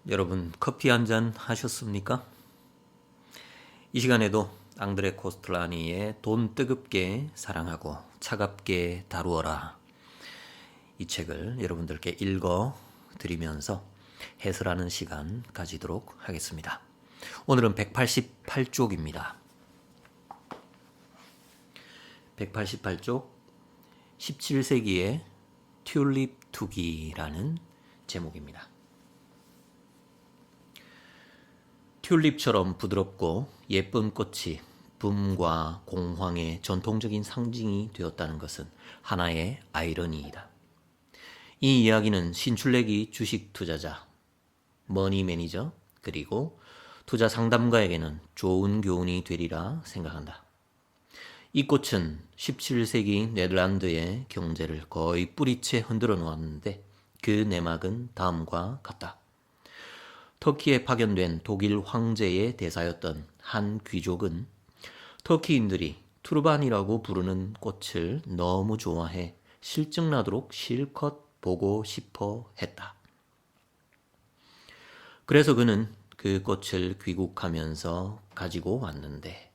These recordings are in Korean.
여러분 커피 한 잔 하셨습니까? 이 시간에도 앙드레 코스틀라니의 돈 뜨겁게 사랑하고 차갑게 다루어라 이 책을 여러분들께 읽어 드리면서 해설하는 시간 가지도록 하겠습니다. 오늘은 188쪽입니다. 188쪽 17세기의 튤립 투기라는 제목입니다. 튤립처럼 부드럽고 예쁜 꽃이 붐과 공황의 전통적인 상징이 되었다는 것은 하나의 아이러니이다. 이 이야기는 신출내기 주식 투자자, 머니 매니저, 그리고 투자 상담가에게는 좋은 교훈이 되리라 생각한다. 이 꽃은 17세기 네덜란드의 경제를 거의 뿌리채 흔들어 놓았는데 그 내막은 다음과 같다. 터키에 파견된 독일 황제의 대사였던 한 귀족은 터키인들이 투르반이라고 부르는 꽃을 너무 좋아해 실증나도록 실컷 보고 싶어 했다. 그래서 그는 그 꽃을 귀국하면서 가지고 왔는데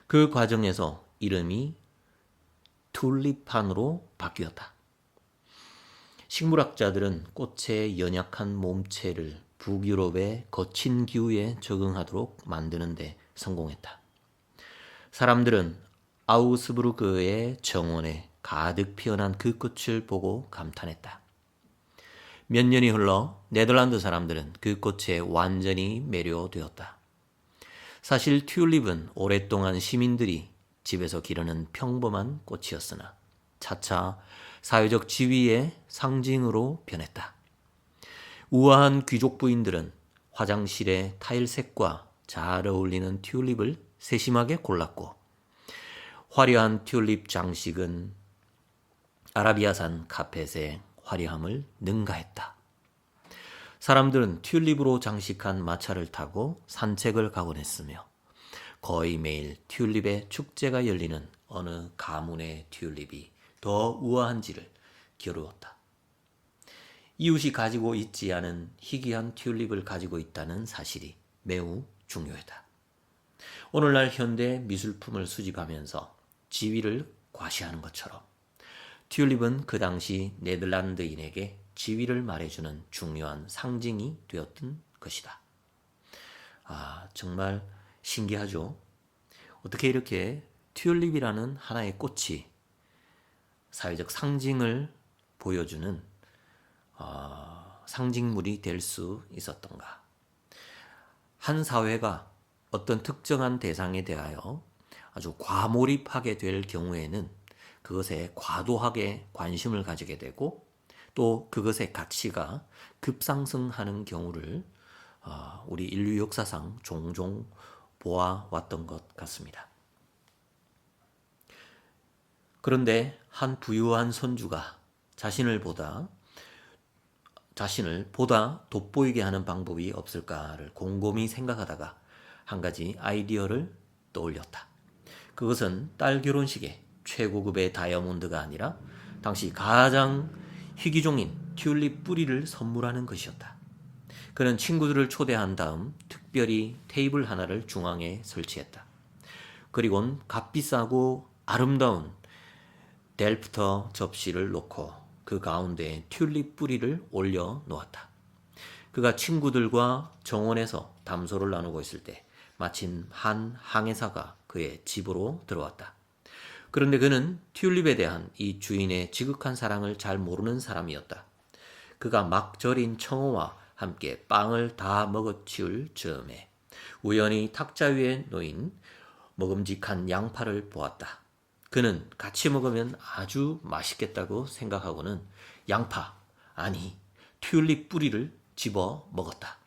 그 과정에서 이름이 튤립판으로 바뀌었다. 식물학자들은 꽃의 연약한 몸체를 북유럽의 거친 기후에 적응하도록 만드는데 성공했다. 사람들은 아우스부르크의 정원에 가득 피어난 그 꽃을 보고 감탄했다. 몇 년이 흘러 네덜란드 사람들은 그 꽃에 완전히 매료되었다. 사실 튤립은 오랫동안 시민들이 집에서 기르는 평범한 꽃이었으나 차차 사회적 지위의 상징으로 변했다. 우아한 귀족 부인들은 화장실의 타일색과 잘 어울리는 튤립을 세심하게 골랐고 화려한 튤립 장식은 아라비아산 카펫의 화려함을 능가했다. 사람들은 튤립으로 장식한 마차를 타고 산책을 가곤 했으며 거의 매일 튤립의 축제가 열리는 어느 가문의 튤립이 더 우아한지를 겨루었다. 이웃이 가지고 있지 않은 희귀한 튤립을 가지고 있다는 사실이 매우 중요하다. 오늘날 현대 미술품을 수집하면서 지위를 과시하는 것처럼 튤립은 그 당시 네덜란드인에게 지위를 말해주는 중요한 상징이 되었던 것이다. 정말 신기하죠? 어떻게 이렇게 튤립이라는 하나의 꽃이 사회적 상징을 보여주는 상징물이 될 수 있었던가. 한 사회가 어떤 특정한 대상에 대하여 아주 과몰입하게 될 경우에는 그것에 과도하게 관심을 가지게 되고 또 그것의 가치가 급상승하는 경우를 우리 인류 역사상 종종 보아왔던 것 같습니다. 그런데 한 부유한 선주가 자신을 보다 돋보이게 하는 방법이 없을까를 곰곰이 생각하다가 한 가지 아이디어를 떠올렸다. 그것은 딸 결혼식에 최고급의 다이아몬드가 아니라 당시 가장 희귀종인 튤립 뿌리를 선물하는 것이었다. 그는 친구들을 초대한 다음 특별히 테이블 하나를 중앙에 설치했다. 그리고는 값비싸고 아름다운 델프터 접시를 놓고 그 가운데에 튤립 뿌리를 올려 놓았다. 그가 친구들과 정원에서 담소를 나누고 있을 때 마침 한 항해사가 그의 집으로 들어왔다. 그런데 그는 튤립에 대한 이 주인의 지극한 사랑을 잘 모르는 사람이었다. 그가 막 절인 청어와 함께 빵을 다 먹어치울 즈음에 우연히 탁자 위에 놓인 먹음직한 양파를 보았다. 그는 같이 먹으면 아주 맛있겠다고 생각하고는 튤립 뿌리를 집어 먹었다.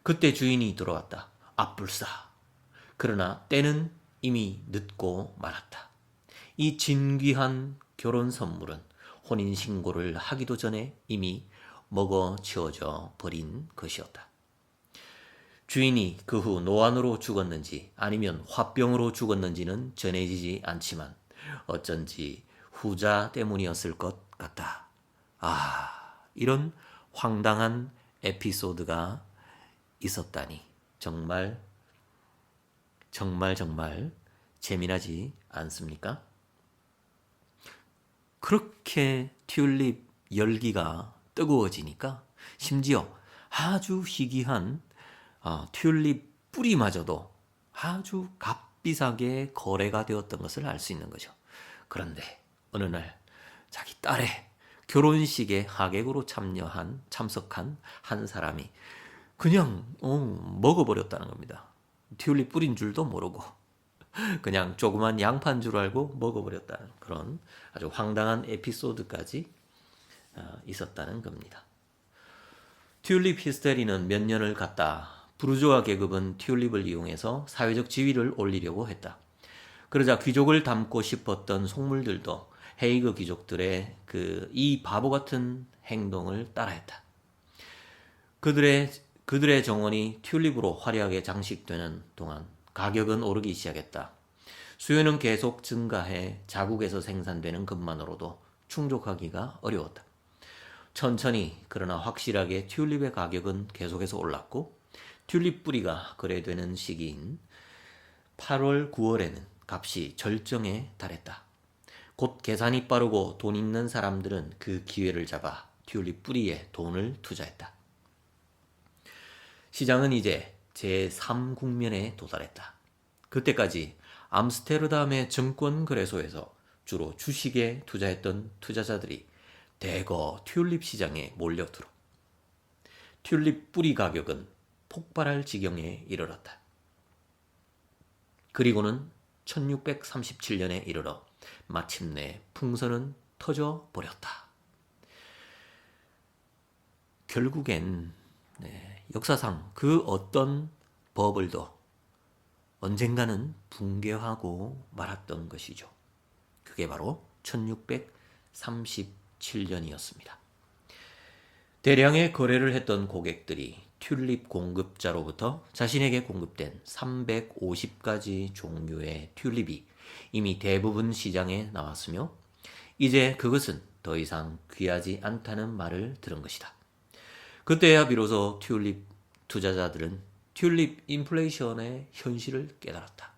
그때 주인이 들어왔다. 앞불싸. 그러나 때는 이미 늦고 말았다. 이 진귀한 결혼 선물은 혼인신고를 하기도 전에 이미 먹어치워져 버린 것이었다. 주인이 그 후 노안으로 죽었는지 아니면 화병으로 죽었는지는 전해지지 않지만 어쩐지 후자 때문이었을 것 같다. 이런 황당한 에피소드가 있었다니 정말 재미나지 않습니까? 그렇게 튤립 열기가 뜨거워지니까 심지어 아주 희귀한 튤립 뿌리마저도 아주 값비싸게 거래가 되었던 것을 알 수 있는 거죠. 그런데 어느 날 자기 딸의 결혼식에 하객으로 참석한 한 사람이 그냥 먹어버렸다는 겁니다. 튤립 뿌린 줄도 모르고 그냥 조그만 양파인 줄 알고 먹어버렸다는 그런 아주 황당한 에피소드까지 있었다는 겁니다. 튤립 히스테리는 몇 년을 갔다 부르주아 계급은 튤립을 이용해서 사회적 지위를 올리려고 했다. 그러자 귀족을 닮고 싶었던 속물들도 헤이그 귀족들의 이 바보 같은 행동을 따라했다. 그들의 정원이 튤립으로 화려하게 장식되는 동안 가격은 오르기 시작했다. 수요는 계속 증가해 자국에서 생산되는 것만으로도 충족하기가 어려웠다. 천천히 그러나 확실하게 튤립의 가격은 계속해서 올랐고 튤립 뿌리가 거래되는 시기인 8월, 9월에는 값이 절정에 달했다. 곧 계산이 빠르고 돈 있는 사람들은 그 기회를 잡아 튤립 뿌리에 돈을 투자했다. 시장은 이제 제3국면에 도달했다. 그때까지 암스테르담의 증권거래소에서 주로 주식에 투자했던 투자자들이 대거 튤립 시장에 몰려들어 튤립 뿌리 가격은 폭발할 지경에 이르렀다. 그리고는 1637년에 이르러 마침내 풍선은 터져 버렸다. 결국엔 역사상 그 어떤 버블도 언젠가는 붕괴하고 말았던 것이죠. 그게 바로 1637년이었습니다. 대량의 거래를 했던 고객들이 튤립 공급자로부터 자신에게 공급된 350가지 종류의 튤립이 이미 대부분 시장에 나왔으며 이제 그것은 더 이상 귀하지 않다는 말을 들은 것이다. 그때야 비로소 튤립 투자자들은 튤립 인플레이션의 현실을 깨달았다.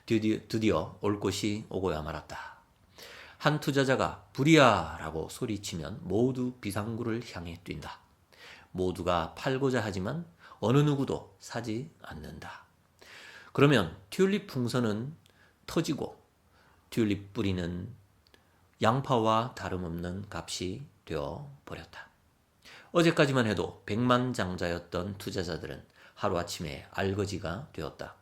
드디어 올 것이 오고야 말았다. 한 투자자가 불이야 라고 소리치면 모두 비상구를 향해 뛴다. 모두가 팔고자 하지만 어느 누구도 사지 않는다. 그러면 튤립 풍선은 터지고 튤립 뿌리는 양파와 다름없는 값이 되어 버렸다. 어제까지만 해도 백만장자였던 투자자들은 하루아침에 알거지가 되었다.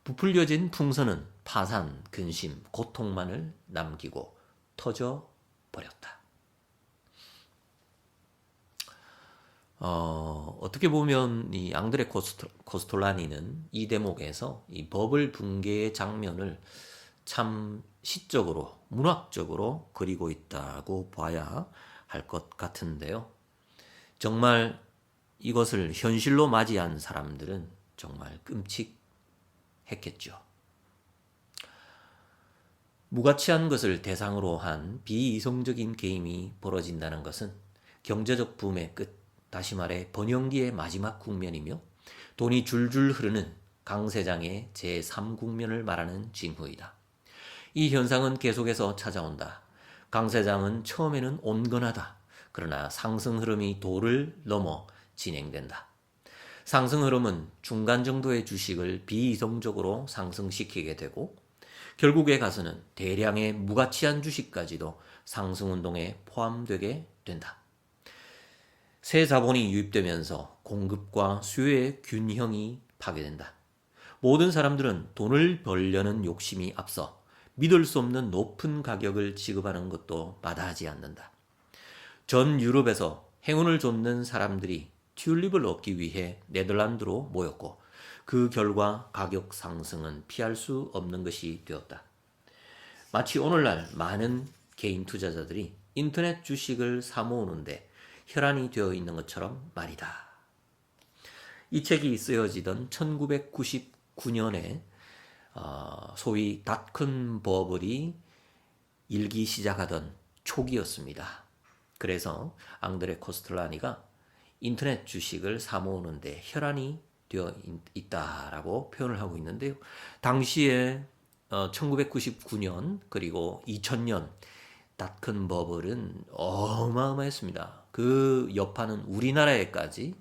부풀려진 풍선은 파산, 근심, 고통만을 남기고 터져 버렸다. 어떻게 보면 이 앙드레 코스톨라니는 이 대목에서 이 버블 붕괴의 장면을 참 시적으로, 문학적으로 그리고 있다고 봐야 할 것 같은데요. 정말 이것을 현실로 맞이한 사람들은 정말 끔찍했겠죠. 무가치한 것을 대상으로 한 비이성적인 게임이 벌어진다는 것은 경제적 붐의 끝, 다시 말해 번영기의 마지막 국면이며 돈이 줄줄 흐르는 강세장의 제3국면을 말하는 징후이다. 이 현상은 계속해서 찾아온다. 강세장은 처음에는 온건하다. 그러나 상승 흐름이 도를 넘어 진행된다. 상승 흐름은 중간 정도의 주식을 비이성적으로 상승시키게 되고 결국에 가서는 대량의 무가치한 주식까지도 상승운동에 포함되게 된다. 새 자본이 유입되면서 공급과 수요의 균형이 파괴된다. 모든 사람들은 돈을 벌려는 욕심이 앞서 믿을 수 없는 높은 가격을 지급하는 것도 마다하지 않는다. 전 유럽에서 행운을 좇는 사람들이 튤립을 얻기 위해 네덜란드로 모였고 그 결과 가격 상승은 피할 수 없는 것이 되었다. 마치 오늘날 많은 개인 투자자들이 인터넷 주식을 사모으는데 혈안이 되어 있는 것처럼 말이다. 이 책이 쓰여지던 1999년에 소위 닷컴 버블이 일기 시작하던 초기였습니다. 그래서 앙드레 코스톨라니가 인터넷 주식을 사모으는데 혈안이 되어 있다라고 표현을 하고 있는데요. 당시에 1999년 그리고 2000년 닷컴 버블은 어마어마했습니다. 그 여파는 우리나라에까지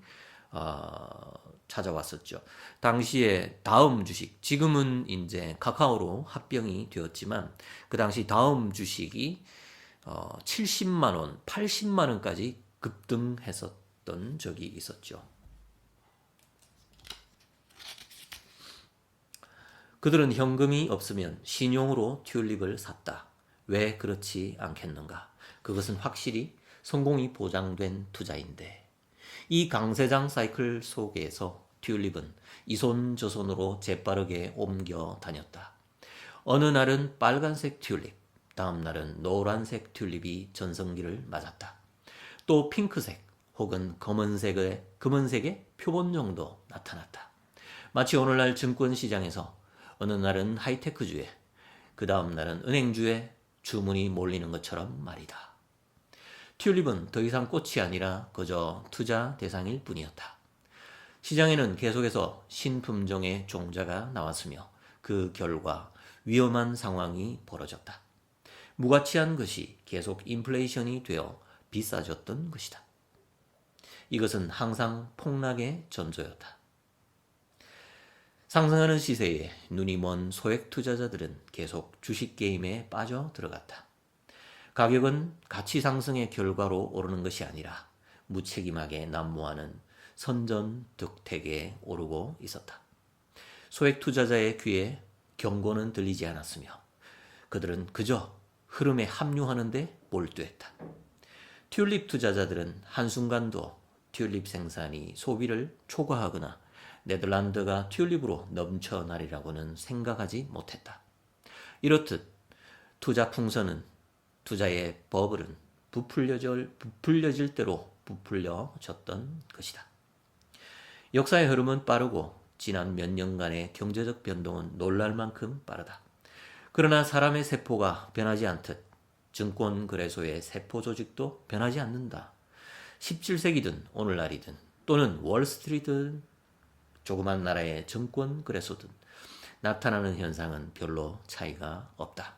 찾아왔었죠. 당시에 다음 주식, 지금은 이제 카카오로 합병이 되었지만 그 당시 다음 주식이 70만 원, 80만 원까지 급등했었던 적이 있었죠. 그들은 현금이 없으면 신용으로 튤립을 샀다. 왜 그렇지 않겠는가? 그것은 확실히 성공이 보장된 투자인데 이 강세장 사이클 속에서 튤립은 이손저손으로 재빠르게 옮겨 다녔다. 어느 날은 빨간색 튤립, 다음 날은 노란색 튤립이 전성기를 맞았다. 또 핑크색 혹은 검은색의 표본 정도 나타났다. 마치 오늘날 증권시장에서 어느 날은 하이테크주에, 그 다음 날은 은행주에 주문이 몰리는 것처럼 말이다. 튤립은 더 이상 꽃이 아니라 그저 투자 대상일 뿐이었다. 시장에는 계속해서 신품종의 종자가 나왔으며 그 결과 위험한 상황이 벌어졌다. 무가치한 것이 계속 인플레이션이 되어 비싸졌던 것이다. 이것은 항상 폭락의 전조였다. 상승하는 시세에 눈이 먼 소액 투자자들은 계속 주식 게임에 빠져 들어갔다. 가격은 가치 상승의 결과로 오르는 것이 아니라 무책임하게 난무하는 선전득택에 오르고 있었다. 소액 투자자의 귀에 경고는 들리지 않았으며 그들은 그저 흐름에 합류하는 데 몰두했다. 튤립 투자자들은 한순간도 튤립 생산이 소비를 초과하거나 네덜란드가 튤립으로 넘쳐나리라고는 생각하지 못했다. 이렇듯 투자 풍선은, 투자의 버블은 부풀려질 대로 부풀려졌던 것이다. 역사의 흐름은 빠르고 지난 몇 년간의 경제적 변동은 놀랄 만큼 빠르다. 그러나 사람의 세포가 변하지 않듯 증권거래소의 세포 조직도 변하지 않는다. 17세기든 오늘날이든 또는 월스트리트든 조그만 나라의 증권거래소든 나타나는 현상은 별로 차이가 없다.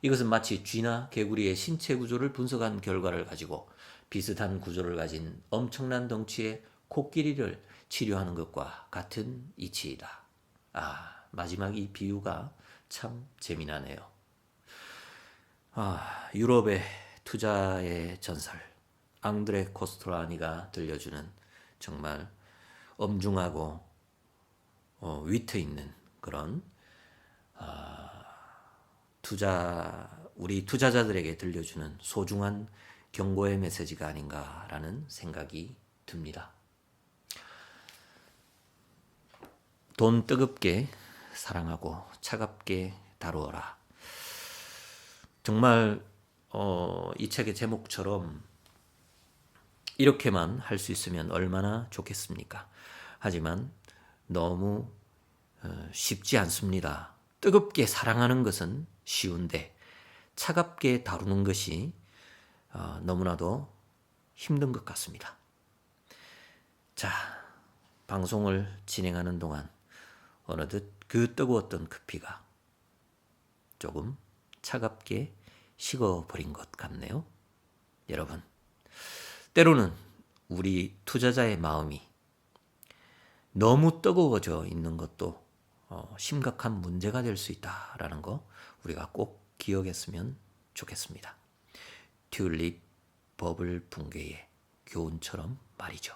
이것은 마치 쥐나 개구리의 신체 구조를 분석한 결과를 가지고 비슷한 구조를 가진 엄청난 덩치의 코끼리를 치료하는 것과 같은 이치이다. 마지막 이 비유가 참 재미나네요. 유럽의 투자의 전설, 앙드레 코스트라니가 들려주는 정말 엄중하고 위트 있는 그런 우리 투자자들에게 들려주는 소중한 경고의 메시지가 아닌가라는 생각이 듭니다. 돈 뜨겁게 사랑하고 차갑게 다루어라. 정말 이 책의 제목처럼 이렇게만 할 수 있으면 얼마나 좋겠습니까? 하지만 너무 쉽지 않습니다. 뜨겁게 사랑하는 것은 쉬운데 차갑게 다루는 것이 너무나도 힘든 것 같습니다. 자, 방송을 진행하는 동안 어느덧 그 뜨거웠던 커피가 조금 차갑게 식어버린 것 같네요. 여러분, 때로는 우리 투자자의 마음이 너무 뜨거워져 있는 것도 심각한 문제가 될 수 있다라는 거 우리가 꼭 기억했으면 좋겠습니다. 튤립 버블 붕괴의 교훈처럼 말이죠.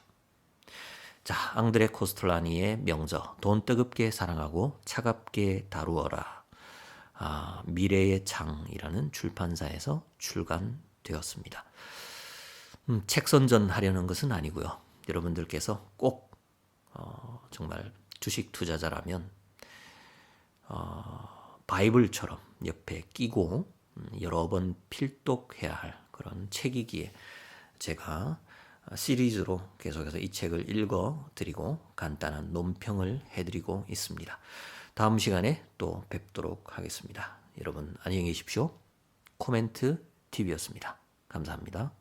자, 앙드레 코스텔라니의 명저 돈 뜨겁게 사랑하고 차갑게 다루어라. 미래의 창이라는 출판사에서 출간되었습니다. 책 선전하려는 것은 아니고요. 여러분들께서 꼭 정말 주식 투자자라면 바이블처럼 옆에 끼고 여러 번 필독해야 할 그런 책이기에 제가 시리즈로 계속해서 이 책을 읽어드리고 간단한 논평을 해드리고 있습니다. 다음 시간에 또 뵙도록 하겠습니다. 여러분 안녕히 계십시오. 코멘트 TV였습니다. 감사합니다.